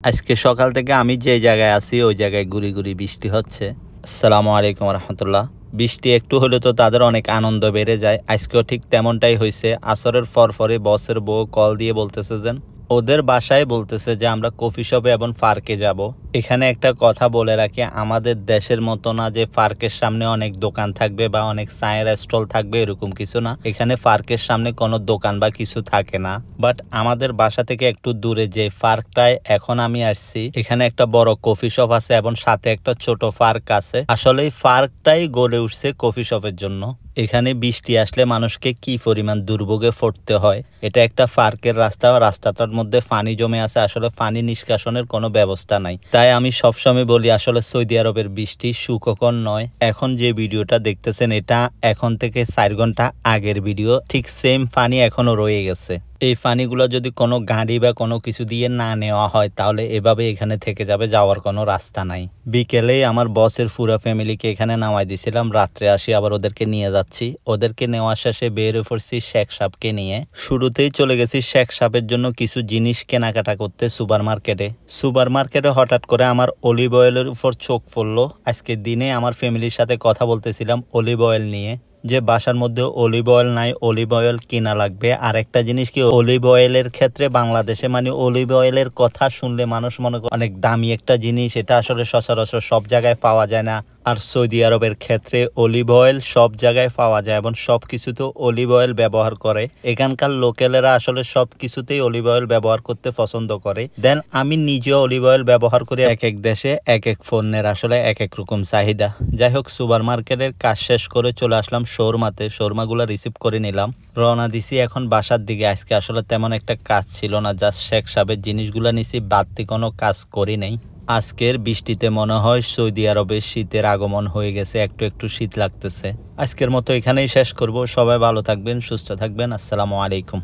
আজকে সকাল থেকে আমি যে জায়গায় আছি ওই জায়গায় গুড়ি গুড়ি বৃষ্টি হচ্ছে। আসসালামু আলাইকুম রহমতুল্লাহ। বৃষ্টি একটু হলে তো তাদের অনেক আনন্দ বেড়ে যায়। আজকেও ঠিক তেমনটাই হয়েছে। আসরের পরে বসের বউ কল দিয়ে বলতেছে যে ওদের বাসায় বলতেছে যে আমরা কফি শপে এবং পার্কে যাব। এখানে একটা কথা বলে রাখি, আমাদের দেশের মতো না যে পার্কের সামনে অনেক দোকান থাকবে বা অনেক চায়ের স্টল থাকবে, এরকম কিছু না। এখানে পার্কের সামনে কোনো দোকান বা কিছু থাকে না। বাট আমাদের বাসা থেকে একটু দূরে যে পার্কটায় এখন আমি আসছি, এখানে একটা বড় কফি শপ আছে এবং সাথে একটা ছোট পার্ক আছে। আসলে এই পার্কটাই গড়ে উঠছে কফি শপের জন্য। এখানে বৃষ্টি আসলে মানুষকে কি পরিমাণ দুর্ভোগে পড়তে হয়। এটা একটা পার্কের রাস্তা, রাস্তাটার মধ্যে পানি জমে আছে, আসলে পানি নিষ্কাশনের কোনো ব্যবস্থা নাই। তাই আমি সবসময় বলি আসলে সৌদি আরবের বৃষ্টি সুখকর নয়। এখন যে ভিডিওটা দেখতেছেন এটা এখন থেকে 4 ঘন্টা আগের ভিডিও, ঠিক সেম পানি এখনো রয়ে গেছে। এই পানিগুলো যদি কোনো গাড়ি বা কোনো কিছু দিয়ে না নেওয়া হয় তাহলে এভাবে এখানে থেকে যাবে, যাওয়ার কোনো রাস্তা নাই। বিকেলে আমার বসের পুরো ফ্যামিলিকে এখানে নামাই দিয়েছিলাম, রাত্রে আসি আবার ওদেরকে নিয়ে যাচ্ছি। ওদেরকে নেওয়া শেষে বের হয়ে পড়ছি শেখ সাহেবকে নিয়ে। শুরুতেই চলে গেছি শেখ সাহেবের জন্য কিছু জিনিস কেনাকাটা করতে সুপার মার্কেটে হঠাৎ করে আমার অলিভ অয়েলের উপর চোখ পড়লো। আজকে দিনে আমার ফ্যামিলির সাথে কথা বলতেছিলাম অলিভ অয়েল নিয়ে, যে বাসার মধ্যে অলিভ অয়েল নাই, অলিভ অয়েল কিনা লাগবে। আর একটা জিনিস কি, অলিভ অয়েলের ক্ষেত্রে বাংলাদেশে মানে অলিভ অয়েলের কথা শুনলে মানুষ মনে করে অনেক দামি একটা জিনিস, এটা আসলে সচরাচর সব জায়গায় পাওয়া যায় না। আর সৌদি আরবের ক্ষেত্রে অলিভ অয়েল সব জায়গায় পাওয়া যায় এবং সব কিছুতেও অলিভ অয়েল ব্যবহার করে। এখানকার লোকেলেরা আসলে সব কিছুতেই অলিভ অয়েল ব্যবহার করতে পছন্দ করে। দেন আমি নিজেও অলিভ অয়েল ব্যবহার করি। এক এক দেশে এক এক পণ্যের আসলে এক এক রকম চাহিদা। যাই হোক, সুপার মার্কেটের কাজ শেষ করে চলে আসলাম শোরমাতে। শোরমাগুলো রিসিভ করে নিলাম, রওনা দিছি এখন বাসার দিকে। আজকে আসলে তেমন একটা কাজ ছিল না, জাস্ট শেখ সাহেবের জিনিসগুলো নিছি, বাড়তি কোনো কাজ করি নাই। আজকের বৃষ্টিতে মনে হয় সৌদি আরবে শীতের আগমন হয়ে গেছে, একটু একটু শীত লাগতেছে। আজকের মতো এখানেই শেষ করব। সবাই ভালো থাকবেন, সুস্থ থাকবেন। আসসালামু আলাইকুম।